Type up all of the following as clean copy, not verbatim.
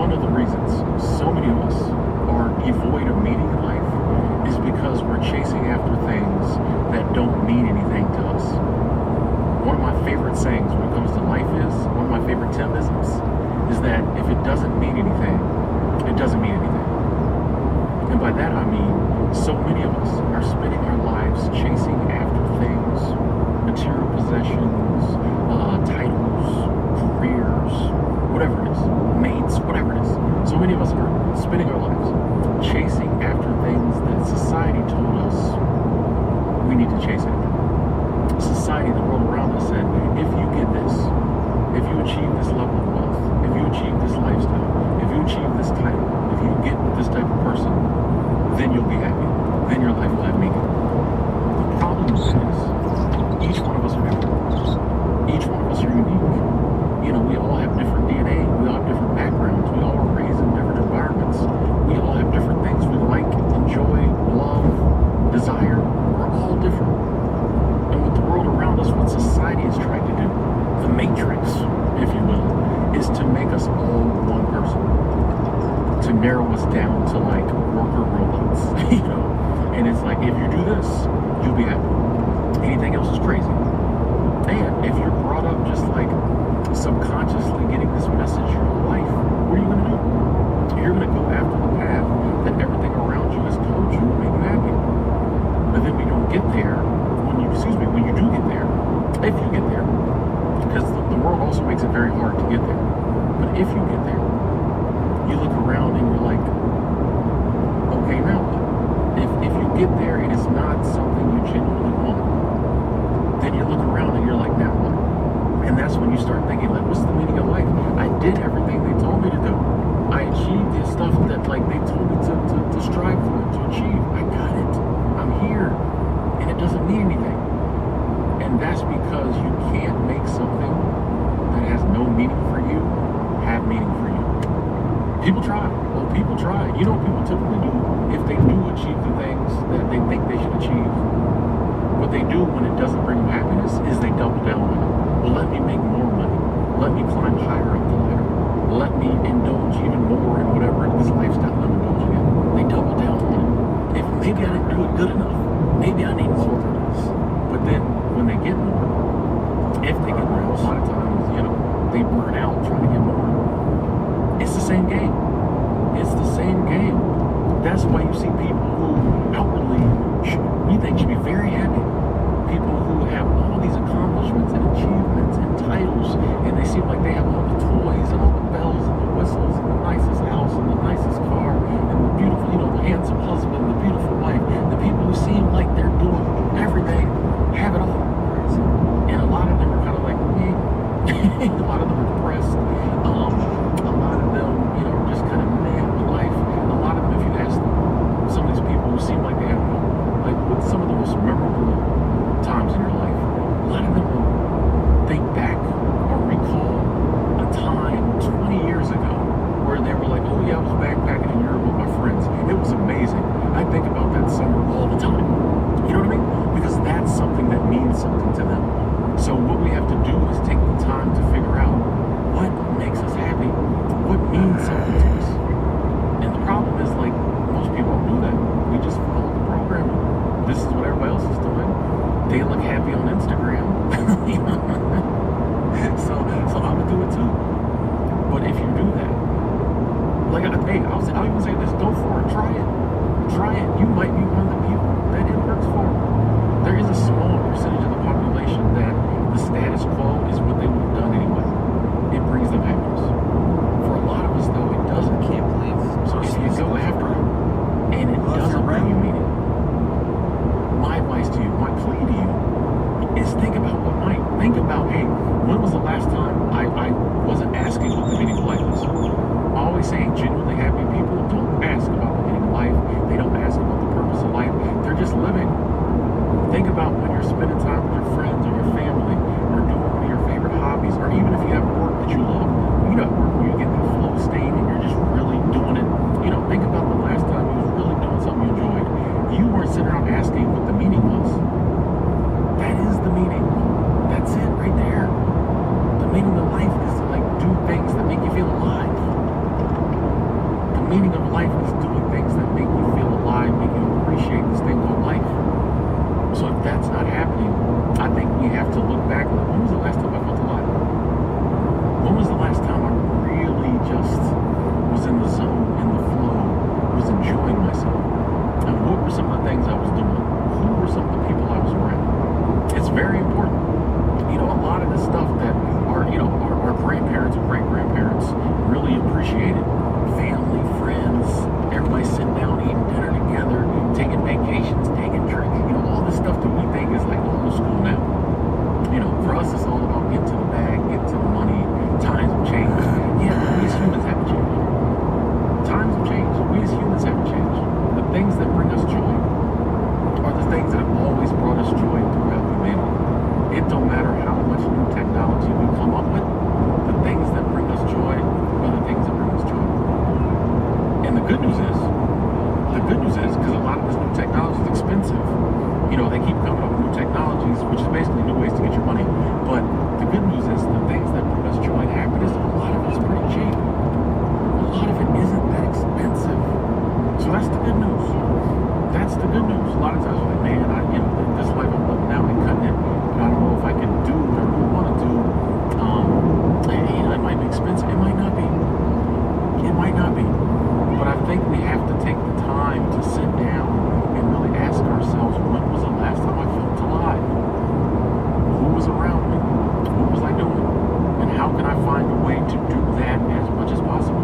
one of the reasons so many of us are devoid of meaning in life is because we're chasing after things that don't mean anything to us. One of my favorite sayings when it comes to life is, one of my favorite Timisms, is that if it doesn't mean anything, it doesn't mean anything. And by that I mean, so many of us are spending our lives chasing after things, material possessions, titles, careers, whatever it is, mates, whatever it is. So many of us are spending our lives chasing after things that society told us we need to chase after. Society, the world around us said, if you get this, if you achieve this level of wealth, if you achieve this lifestyle, if you achieve this title, if you get with this type of person, then you'll be happy. Then your life will have meaning. The problem is, each one of us are different. Each one of us are unique. You know, we all have different DNA. We all have different backgrounds. We all were raised in different environments. We all have different things we like, enjoy, love, desire. We're all different. And with the world around us, what society is trying to do, the matrix, if you will, is to make us all one person. To narrow us down to like worker robots, you know? And it's like, if you do this, you'll be happy. Anything else is crazy. And if you're brought up just like subconsciously getting this message your whole life, what are you going to do? You're going to go after the path that everything around you has told you will make you happy. But then we don't get there when you do get there, if you get there, because the world also makes it very hard to get there. But if you get there, you look around and you're like, okay, now what? If you get there and it's not something you genuinely want, then you look around and you're like, now what? And that's when you start thinking, like, what's the meaning of life? I did everything they told me to do. I achieved the stuff that like they told me to strive for, to achieve. I got it. I'm here. And it doesn't mean anything. And that's because you can't make something that has no meaning for you have meaning for you. People try. Well, people try. You know what people typically do if they do achieve the things that they think they should achieve? What they do when it doesn't bring them happiness is they double down on it. Well, let me make more money. Let me climb higher up the ladder. Let me indulge even more in whatever this lifestyle I'm indulging in. They double down on it. If maybe I didn't do it good enough, maybe I need more of this. But then when they get more, if they get more, a lot of times, you know, they burn out trying to get more. It's the same game. It's the same game. That's why you see people who outwardly we think should be very happy. People who have all these accomplishments and achievements and titles, and they seem like they have all the toys and all the bells and the whistles and the nicest house and the nicest car and the beautiful, you know, the handsome husband, the beautiful wife. The people who seem like they're doing everything have it all. And a lot of them are kind of like me. A lot of them are depressed. A lot of them, you know, are just kind of mad with life. A lot of them, if you ask some of these people who seem like they have, like, what's some of the most memorable times in your life, a lot of them will think back or recall a time 20 years ago where they were like, oh yeah, I was backpacking in Europe with my friends. It was amazing. I think about that summer all the time. You know what I mean? Because that's something that means something to them. So what we have to do is take the time to figure out what makes us happy, what means something to us. And the problem is, like, most people don't do that. We just follow the programming. This is what everybody else is doing. They look happy on Instagram. so I'm gonna do it too. But if you do that, like, hey, I'll even say this: go for it, try it. You might be one of the people that it works for. There is a small percentage of the population that the status quo is what they would have done anyway. It brings them happiness. For a lot of us, though, it doesn't. I can't believe So if you go after it and it doesn't bring you meaning, my advice to you, my plea to you, is us, it's all about get to the bag, get to the money, times have changed. Yeah, we as humans haven't changed. Times have changed. We as humans haven't changed. The things that bring us joy are the things that have always brought us joy throughout humanity. It don't matter how much new technology we come up with, the things that bring us joy are the things that bring us joy. And the good news is, because a lot of this new technology is expensive, you know, they keep coming up with new technologies, which is basically new ways to get your money. But the good news is the things that bring us joy and happiness, a lot of it is pretty cheap. A lot of it isn't that expensive. So that's the good news. That's the good news. A lot of times we're like, man, this life I'm living now and cutting it, but I don't know if I can do what I really want to do. It might be expensive. It might not be. It might not be. But I think we have to take the time to sit down and really ask ourselves, when was the last time I felt alive? Who was around me? What was I doing? And how can I find a way to do that as much as possible?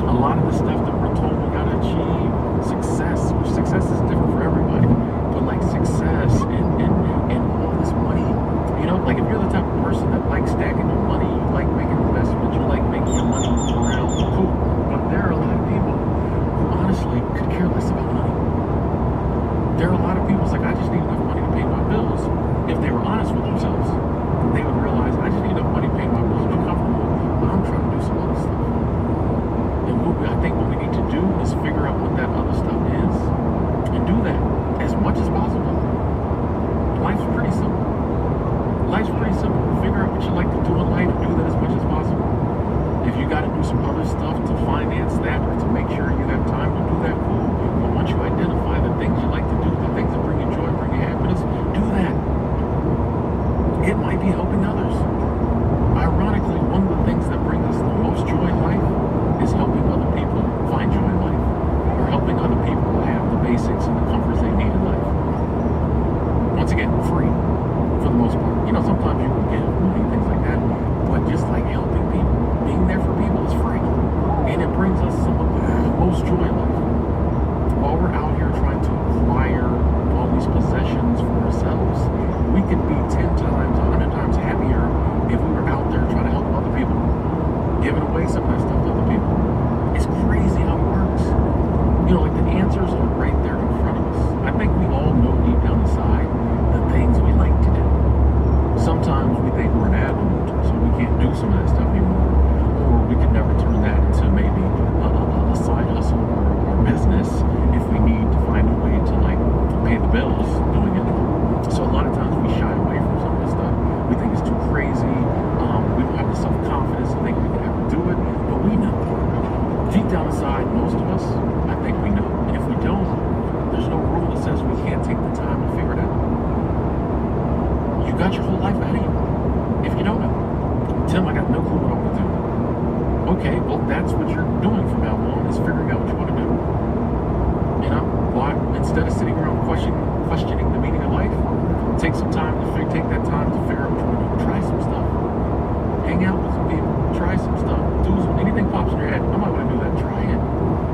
A lot of the stuff that we're told we gotta achieve, success, which success is different for everybody, but like success and all this money, you know, like if you're the type of person that likes stacking your money, you like making investments, you like making your money move around, cool. But there are a lot of people who honestly could care less about money. There are a lot of people who's like, I just need enough money to pay my bills. If they were honest with themselves, they would realize I just need enough money to pay my bills and be comfortable, but I'm trying to do some other stuff. And I think what we need to do is figure out what that other stuff is and do that as much as possible. Life's pretty simple. Life's pretty simple. Figure out what you like to do in life, do that as much as possible. If you got to do some other stuff to finance that or to make sure you have time to do that, cool. But once you identify the things you like to do, the things that bring you joy, bring you happiness, do that. It might be helping others. Ironically, one of the things that brings us the most joy in life is helping other people find joy in life, or helping other people have the basics and the comforts they need in life. Once again, free for the most part. You know, sometimes you can give money, things like that, but just like helping people, being there for people is free, and it brings us some of the most joy in life. While we're out here trying to acquire all these possessions for ourselves, we could be 10 times, 100 times happier if we were out there trying to help other people, giving away some of that stuff to other people. It's crazy how it works. You know, like the answers are right there in front of us. I think we all know deep down inside the things we like to do. Sometimes we think we're an adult, so we can't do some of that stuff anymore. Or we could never turn that into maybe a side hustle or business if we need to find a way to like pay the bills doing it. So a lot of times we shy away from some of this stuff. We think it's too crazy. We don't have the self-confidence to think we can ever do it, but we know. Deep down inside, most of us, I think we know. And if we don't, there's no rule that says we can't take the time to figure it out. You got your whole life ahead of you. If you don't know, Tim, I got no clue what I want to do. Okay, well, that's what you're doing from now on, is figuring out what you want to do. You know, why instead of sitting around questioning the meaning of life, take some time to take that time to figure out what you want to do. Try some stuff. Hang out with some people. Try some stuff. Anything pops in your head. I might want to do that. Try it.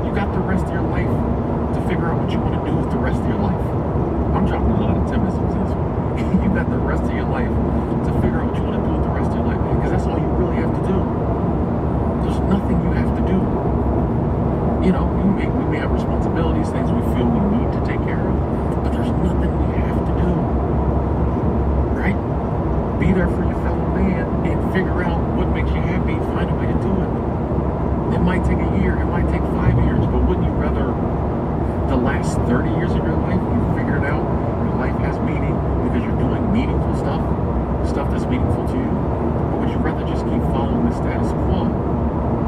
You got the rest of your life to figure out what you want to do with the rest of your life. I'm dropping a lot of Timisms in this one. You got the rest of your life to figure out what you want to do with the rest of your life, because that's all you really have to do. There's nothing you have to do. You know, we may have responsibilities, things we feel we need to take care of, but there's nothing we have to do. Right? Be there for your fellow man and figure out what makes you happy. Find a way to do it. It might take a year, it might take 5 years, but wouldn't you rather the last 30 years of your life you figured it out, your life has meaning because you're doing meaningful stuff that's meaningful to you? Or would you rather just keep following the status quo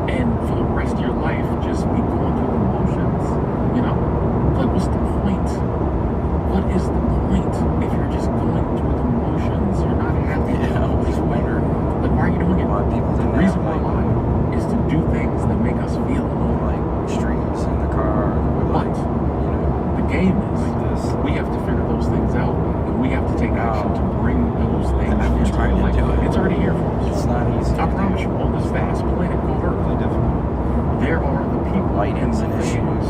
and for the rest of your life just be going through the motions? You know, like, what's the point? What is the point if you're just going through the motions? You're not happy. Yeah, I always wonder, like, why are you doing it? why people The didn't reason have, we're alive is to do things that make us feel alive. like streams in the car, or But like, you know, the game is like this. we have to figure those things out, and we have to take action to bring those things And I'm into our trying to life. do it. It's already here for us. It's not easy. I promise you, on this vast planet called Earth, Really difficult. there are the people and Lightings the and things issues.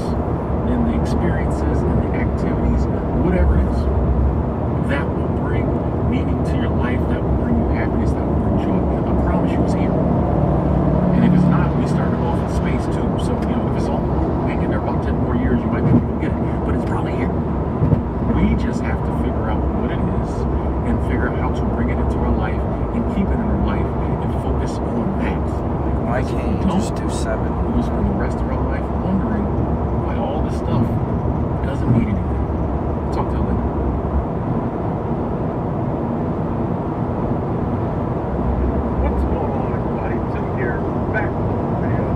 and the experiences and the activities, whatever it is, that will bring meaning to your life, that will Why can't you just do 7? We'll spend the rest of our life wondering why all this stuff doesn't mean anything. Talk to you later. What's going on, everybody? Tim here, back with another video.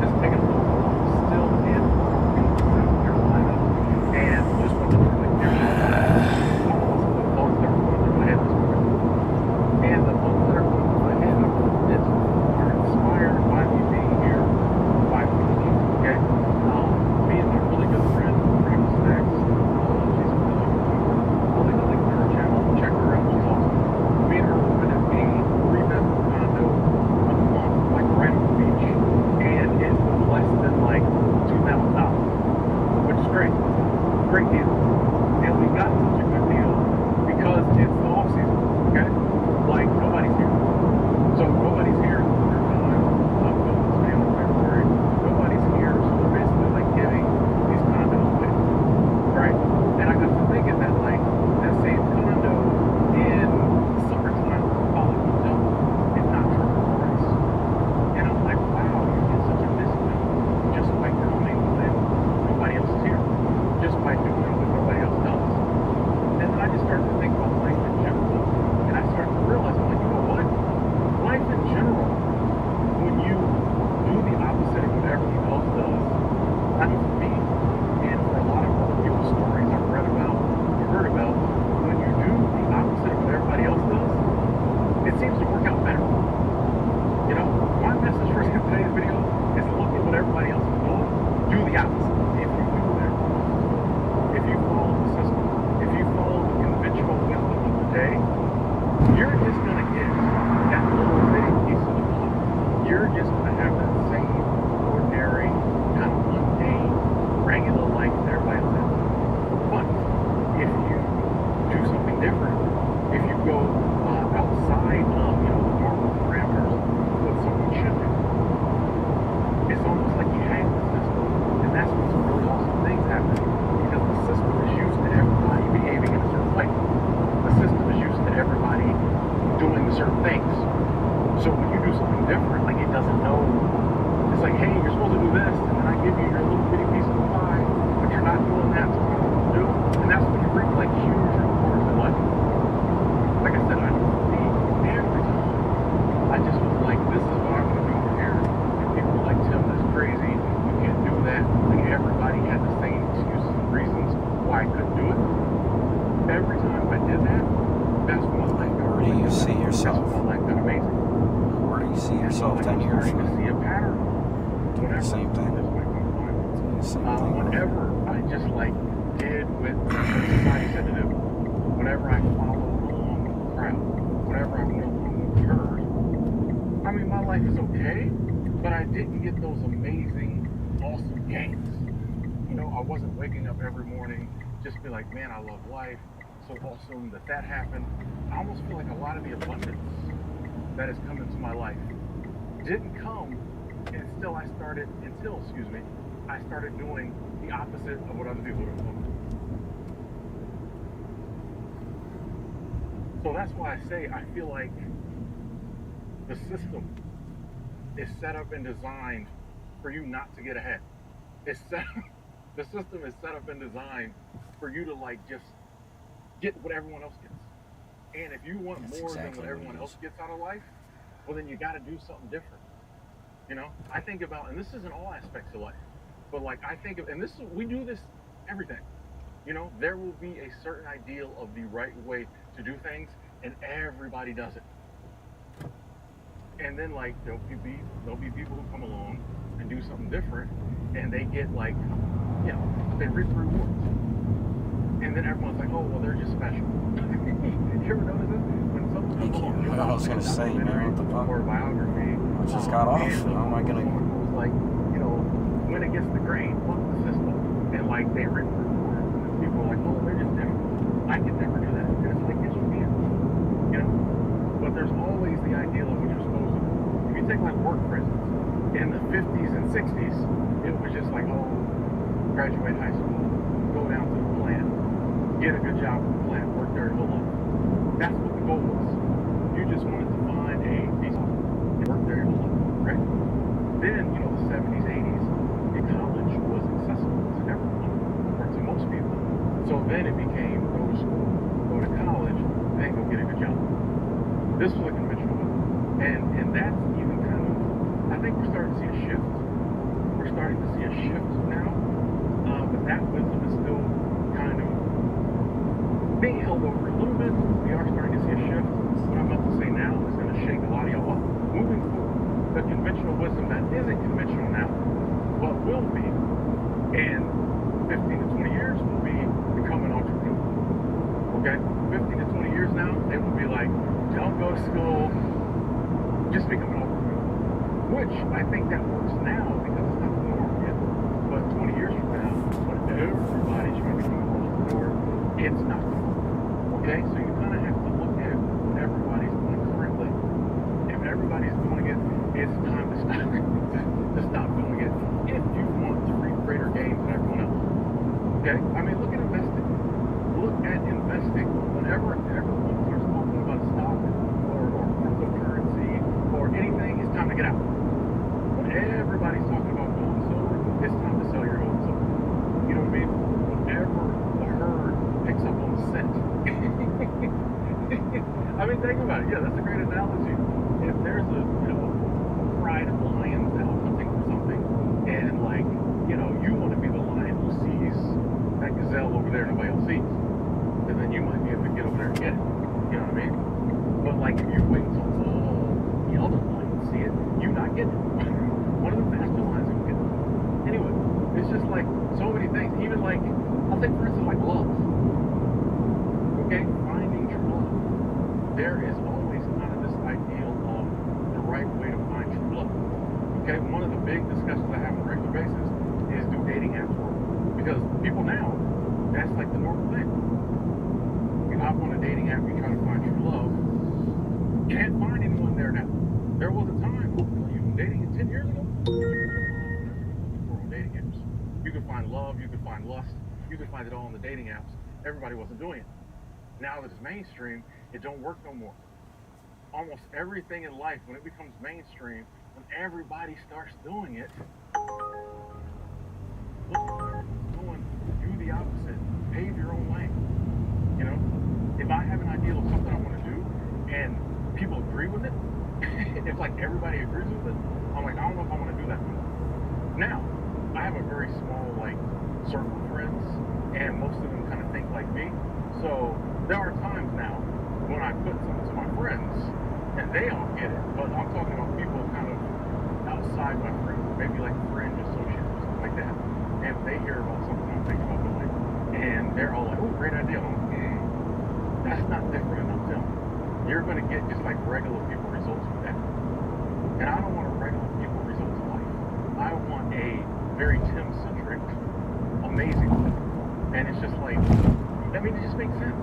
Just taking a little walk, still in South Carolina, and just wanted to like share the thoughts that were going through my head this morning. And the thoughts that are going through my head are inspired by me being here 5 weeks ago. Okay, me and my really good friend, Travis Max. She's a link to her channel. Check her out. She's awesome. Me and her went at a 3-bedroom condo with a month, like right on the beach, and it was less than like $2,000, which is great. Great deal. And we got such a good deal because it's the off season. Okay, like nobody's here. So nobody's here at the winter time of filming this video in February. Nobody's here, so we're basically like giving these condos away, right? And I got to thinking that like that same condo in the summertime probably would double, if not triple the price. And I'm like, wow, you get such a discount just by coming when nobody else is here, just by doing what nobody else does. And then I just started to think about life in general, and I started to realize, I'm like, you know what? Life in general, when you do the opposite of what everyone else does, I know for me, and for a lot of other people's stories I've read about or heard about, when you do the opposite of what everybody else does, it seems to work out better. You know, my message for today's video is look at what everybody else is doing, do the opposite. If you do that, if you follow the system, if you follow the conventional wisdom of the day, you're just going to get that little bitty piece of the pie. You're just going to have that same ordinary, kind of mundane, regular life that everybody else has. But if you do something different, if you go outside of the normal parameters of what someone should do, it's almost like you hack the system, and that's when some really awesome things happen, because the system is used to everybody behaving in a certain way. The system is used to everybody doing certain things. So when you do something different, like it doesn't know, it's like, hey, you're supposed to do this, and then I give you your little bitty piece of the pie, but you're not doing that, so what am I supposed to do? And that's when you reap like huge rewards in life. Like I said, I know for me, every time, I just was like, this is what I'm going to do over here. And people were like, Tim, that's crazy, you can't do that. Like everybody had the same excuses and reasons why I couldn't do it. Every time I did that, that's when my life got Where do you see yourself? That's when my life got amazing. Where do you see yourself 10 years I'm starting to from see now? a pattern. Doing the same thing. This way comes time. Doing the same thing. Whenever I just like did what society said to do, whenever I followed along with the crowd, whenever I went along with the herd, I mean, my life is okay, but I didn't get those amazing, awesome gains. You know, I wasn't waking up every morning just be like, man, I love life. So awesome that happened. I almost feel like a lot of the abundance that has come into my life didn't come until I started doing the opposite of what other people are doing. So that's why I say I feel like the system is set up and designed for you not to get ahead. The system is set up and designed for you to like just get what everyone else gets. And if you want That's more exactly than what what everyone it else is. gets out of life, well then you got to do something different. You know, I think about, and this is in all aspects of life, but like I think of, and this we do this everything. You know, there will be a certain ideal of the right way to do things, and everybody does it. And then like there'll be people who come along and do something different, and they get like, you know, they reap the rewards. And then everyone's like, oh well, they're just special. You ever notice this? When someone comes along, What I was gonna say, man, what the fuck? or a biography, I just got off. and How am I gonna? someone who was like, you know, went against the grain, fuck the system, and like they reap the rewards, and then people are like, oh, they're just different. I could never do that. And it's like, yes, you can. You know, but there's always the ideal of what you're supposed to do. If you take like work, for instance, in the 50s and 60s, it was just like, oh, graduate high school, go down to the plant, get a good job at the plant, work there your whole life. That's what the goal was. You just wanted to find a piece of and work there your whole life, right? This was a conventional wisdom. And that's even kind of, I think we're starting to see a shift. We're starting to see a shift now. But that wisdom is still kind of being held over a little bit. We are starting to see a shift. What I'm about to say now is going to shake a lot of y'all up. Moving forward, the conventional wisdom that isn't conventional now, but will be in 15 to 20 years will be become an entrepreneur. Okay? 15 to 20 years now, they will be like, don't go to school, just become an entrepreneur. Which I think that works now because it's not the norm yet. But 20 years from now, when everybody's trying to become an entrepreneur, it's not the norm. Okay? So you kind of have to look at what everybody's doing currently. If everybody's doing it, it's time to stop doing it if you want to reap greater gains than everyone else. Okay? I mean, look at investing. Look at investing. Whenever everyone starts talking about stock or cryptocurrency or anything, it's time to get out. When everybody's talking about gold and silver, it's time to sell your gold and silver. You know what I mean? Whenever the herd picks up on the scent. I mean, think about it. Yeah, that's a great analogy. If there's a pride of lions out hunting for something, and you want to be the lion who sees that gazelle over there nobody else sees, and then you might be able to get over there and get it. You know what I mean? But if you wait until all the other lions see it, you not get it. One of the faster lions will get it. Anyway, it's just so many things. Even I'll take for instance love. Okay, finding true love. There is always kind of this ideal of the right way to find true love. Okay, one of the big discussions I have on a regular basis is do dating apps work? Because people now, that's the normal thing. You hop on a dating app, you try to find true love, can't find anyone there now. There was a time, dating 10 years ago, we're on dating apps. You could find love, you could find lust, you could find it all on the dating apps. Everybody wasn't doing it. Now that it's mainstream, it don't work no more. Almost everything in life, when it becomes mainstream, when everybody starts doing it, look at doing, do the opposite, pave your own lane. If I have an ideal of something I want to do, and people agree with it, if everybody agrees with it, I'm I don't know if I want to do that anymore. Now, I have a very small circle of friends, and most of them kind of think like me. So there are times now when I put something to my friends, and they all get it. But I'm talking about people kind of outside my friends, maybe fringe associates or something like that. And they hear about something I'm thinking about doing, and they're all like, "Oh, great idea." I'm like, that's not different enough to them. You're going to get just regular people results with that. And I don't want a regular people results in life. I want a very Tim-centric, amazing life. And it's just it just makes sense.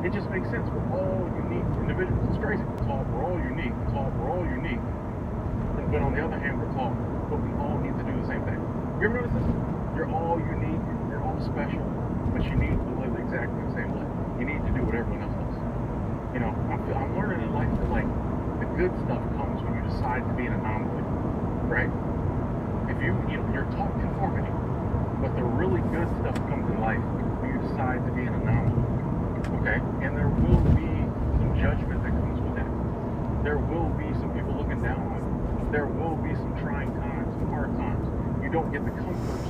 It just makes sense. We're all unique individuals. It's crazy. We're all unique. We're all unique. But on the other hand, we're taught, but we all need to do the same thing. You ever notice this? You're all unique. You're all special. But you need to live exactly the same life. You need to do what everyone else does. I'm learning in life that the good stuff comes when you decide to be an anomaly, right? If you're taught conformity, but the really good stuff comes in life when you decide to be an anomaly, okay? And there will be some judgment that comes with that. There will be some people looking down on you. There will be some trying times, some hard times. You don't get the comforts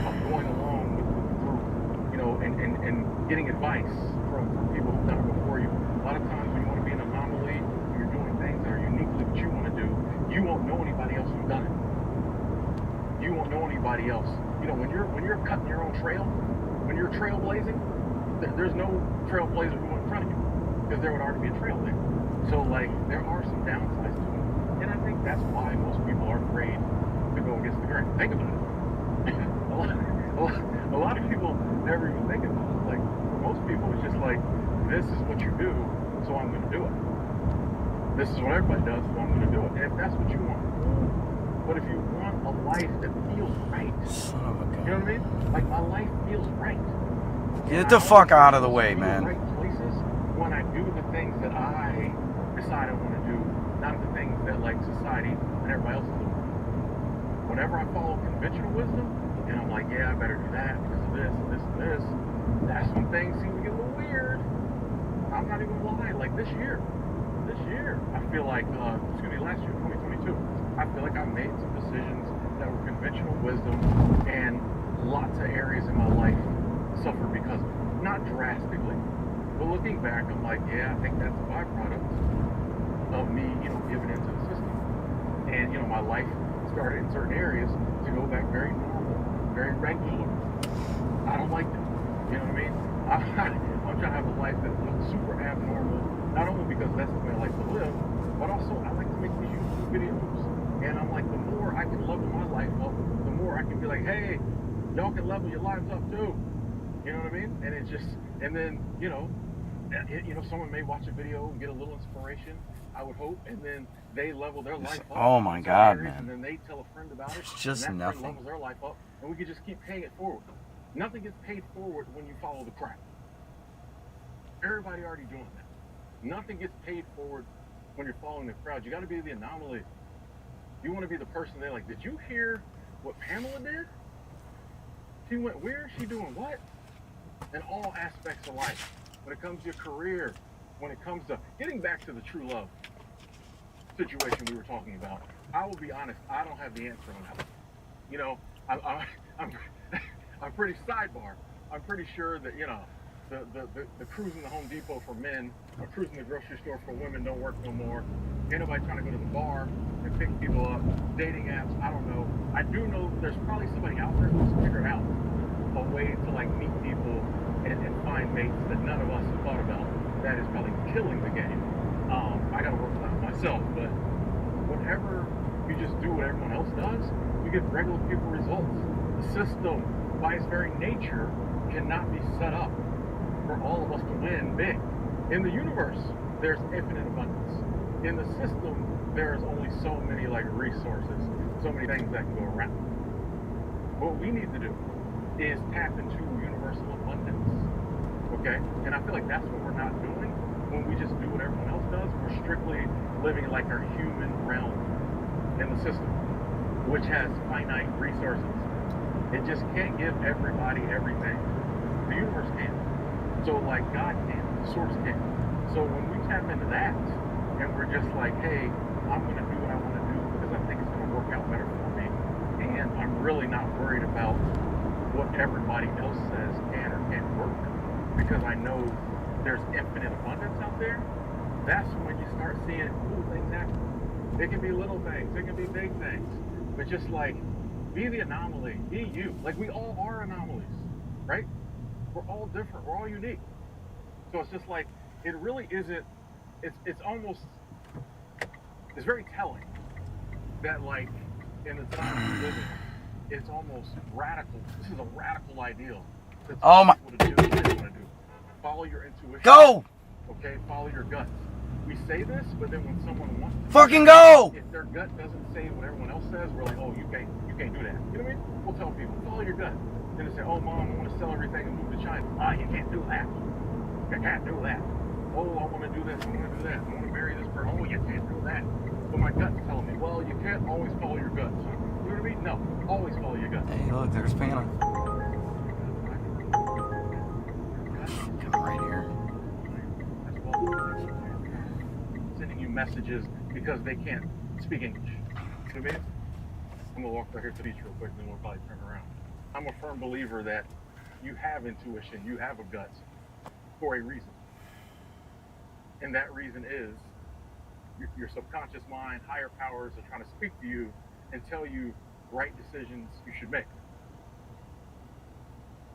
of going along with the group, and getting advice from people who've done it before you. A lot of times when you want to be an anomaly, when you're doing things that are uniquely what you want to do, you won't know anybody else who's done it. You won't know anybody else. When you're cutting your own trail, when you're trailblazing, there's no trailblazer who went in front of you, because there would already be a trail there. So there are some downsides to it, and I think that's why most people are afraid to go against the grain. Think about it. a lot of people never even think about it. For most people, it's just this is what you do, so I'm going to do it. This is what everybody does, so I'm going to do it. And if that's what you want, but if you want a life that feels right, Son of a gun. you know what I mean? My life feels right. Get the fuck out of the way, man. Right places when I do the things that I decide I want to do, not the things that society and everybody else is doing. Whenever I follow conventional wisdom, and I'm yeah, I better do that because of this and this and this, that's when things seem to get a little weird. I'm not even gonna lie. This year, year, I feel like, last year, 2022, I feel like I made some decisions that were conventional wisdom, and lots of areas in my life suffered because of it. Not drastically, but looking back, I'm like, yeah, I think that's a byproduct of me, giving into the system. And, my life started in certain areas to go back very normal, very regular. I don't like that. You know what I mean? I'm trying to have a life that looks super abnormal, not only because that's the way I like to live, but also I like to make these YouTube videos. And I'm like, the more I can level my life up, the more I can be like, hey, y'all can level your lives up too. You know what I mean? And it's just, and then, someone may watch a video and get a little inspiration, I would hope, and then they level their life up. Oh my God, areas, man. And then they tell a friend about it. It's just and that nothing. friend levels their life up, and we can just keep paying it forward. Nothing gets paid forward when you follow the crowd. Everybody already doing that. Nothing gets paid forward when you're following the crowd. You got to be the anomaly. You want to be the person there. Like, did you hear what Pamela did? She went where? She doing what? In all aspects of life. When it comes to your career, when it comes to getting back to the true love situation we were talking about, I will be honest, I don't have the answer on that. I'm pretty sidebar. I'm pretty sure that, the cruising the Home Depot for men or cruising the grocery store for women don't work no more. Ain't nobody trying to go to the bar and pick people up. Dating apps, I don't know. I do know there's probably somebody out there who's figured out a way to meet people and find mates that none of us have thought about. That is probably killing the game. I gotta work on that myself, but whenever you just do what everyone else does, you get regular people results. The system, by its very nature, cannot be set up for all of us to win big. In the universe, there's infinite abundance. In the system, there's only so many resources, so many things that can go around. What we need to do is tap into universal abundance. Okay? And I feel like that's what we're not doing when we just do what everyone else does. We're strictly living in our human realm in the system, which has finite resources. It just can't give everybody everything. The universe can. So God can, the source can. So when we tap into that and we're just like, hey, I'm gonna do what I want to do because I think it's gonna work out better for me. And I'm really not worried about what everybody else says can or can't work because I know there's infinite abundance out there. That's when you start seeing cool things happen. It can be little things, it can be big things, but just be the anomaly, be you. We all are anomalies, right? We're all different, we're all unique. So it's just it really isn't, it's almost, it's very telling that in the time we live in, it's almost radical. This is a radical ideal. Oh my. People to do what they want to do. Follow your intuition. Go! Okay, follow your guts. We say this, but then when someone wants to Fucking go! if their gut doesn't say what everyone else says, we're like, oh, you can't do that. You know what I mean? We'll tell people, follow your gut. Then they say, oh, mom, I want to sell everything and move to China. You can't do that. You can't do that. Oh, I want to do this. I want to do that. I want to marry this person. Oh, you can't do that. But my gut's telling me, well, you can't always follow your gut. So, you know what I mean? No, always follow your gut. Hey, look, there's Pamela. Coming right here. Sending you messages because they can't speak English. You know what I mean? I'm gonna walk right here to the beach real quick, then we'll probably turn around. I'm a firm believer that you have intuition, you have a gut for a reason. And that reason is your subconscious mind, higher powers are trying to speak to you and tell you right decisions you should make.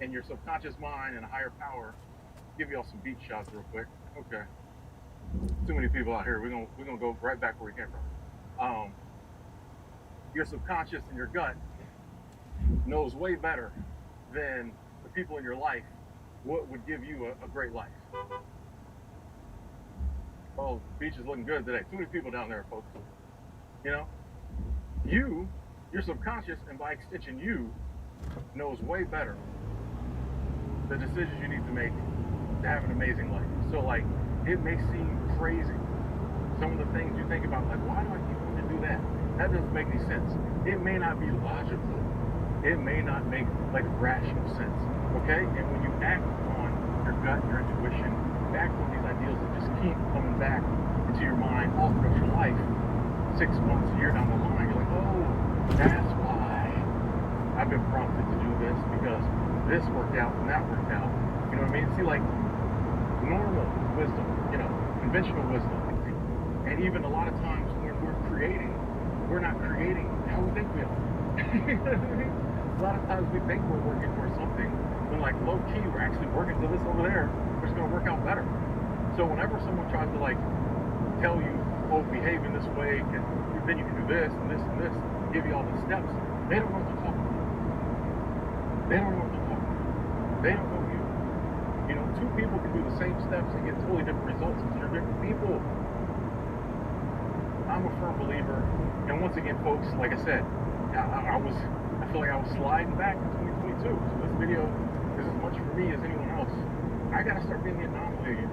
And your subconscious mind and a higher power, give y'all some beach shots real quick. Okay. Too many people out here. We're gonna go right back where we came from. Your subconscious and your gut knows way better than the people in your life what would give you a great life. Oh, the beach is looking good today. Too many people down there, folks. Your subconscious, and by extension you, knows way better the decisions you need to make to have an amazing life. So it may seem crazy. Some of the things you think about, why do I keep wanting to do that? That doesn't make any sense. It may not be logical. It may not make rational sense. Okay? And when you act on your gut, your intuition, you act on these ideals that just keep coming back into your mind all throughout your life. 6 months, a year down the line, you're like, oh, that's why I've been prompted to do this, because this worked out and that worked out. You know what I mean? See, like, normal wisdom, you know, conventional wisdom. And even a lot of times when we're creating, we're not creating how we think we are. A lot of times we think we're working for something, when like low key, we're actually working to this over there, which is going to work out better. So whenever someone tries to like tell you, oh, behave in this way, and then you can do this and this and this, give you all the steps, they don't know what they're talking about. They don't know what they're talking about. They don't know you. You know, two people can do the same steps and get totally different results because they're different people. I'm a firm believer, and once again, folks, like I said, I feel like I was sliding back in 2022. So this video is as much for me as anyone else. I gotta start being the anomaly again.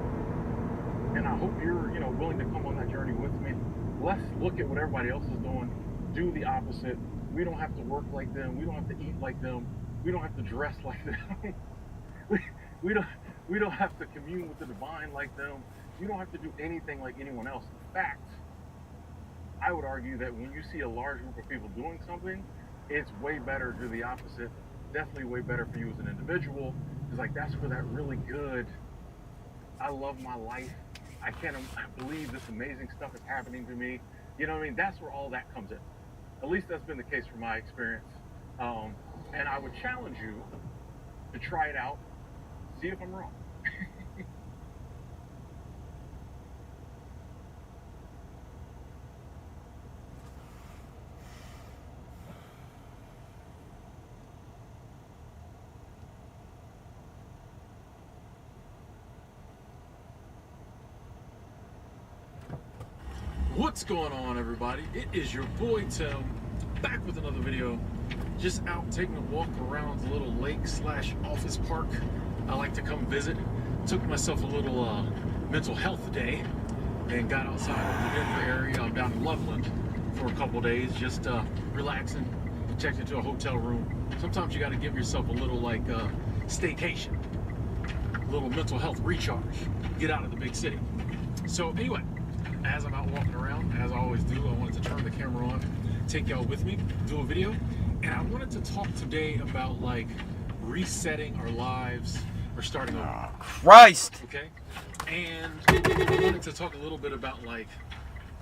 And I hope you're, you know, willing to come on that journey with me. Let's look at what everybody else is doing. Do the opposite. We don't have to work like them. We don't have to eat like them. We don't have to dress like them. we don't have to commune with the divine like them. You don't have to do anything like anyone else. In fact, I would argue that when you see a large group of people doing something, it's way better to do the opposite. Definitely way better for you as an individual. Because like that's where that really good, I love my life, I believe this amazing stuff is happening to me. You know what I mean? That's where all that comes in. At least that's been the case from my experience. And I would challenge you to try it out, see if I'm wrong. What's going on, everybody? It is your boy Tim, back with another video. Just out taking a walk around the little lake slash office park I like to come visit. Took myself a little mental health day and got outside of the Denver area. I'm down in Loveland for a couple days, just relaxing, checked into a hotel room. Sometimes you got to give yourself a little like staycation, a little mental health recharge, get out of the big city. So anyway, as I'm out walking around, as I always do, I wanted to turn the camera on, take y'all with me, do a video, and I wanted to talk today about like resetting our lives or starting over. Oh, Christ! Okay? And I wanted to talk a little bit about like,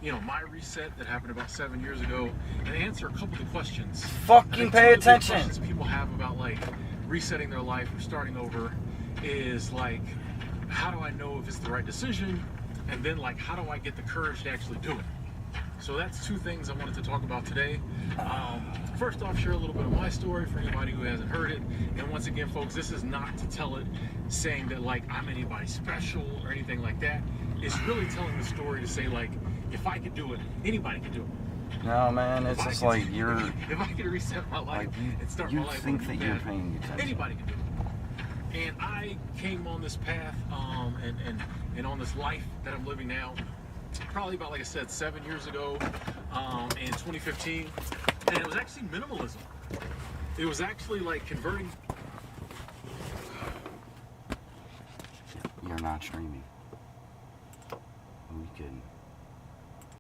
you know, my reset that happened about 7 years ago and answer a couple of the questions. Fucking pay attention! Questions people have about like resetting their life or starting over is like, how do I know if it's the right decision? And then like, how do I get the courage to actually do it? So that's two things I wanted to talk about today. First off, share a little bit of my story for anybody who hasn't heard it. And once again, folks, this is not to tell it saying that like I'm anybody special or anything like that. It's really telling the story to say like, if I could do it, anybody can do it. No, man, it's just like you're. If I could reset my life and start my life, you think that you're paying attention. Anybody can do it. And I came on this path and on this life that I'm living now, probably about, like I said, 7 years ago, in 2015. And it was actually minimalism. It was actually like converting. You're not streaming. We could.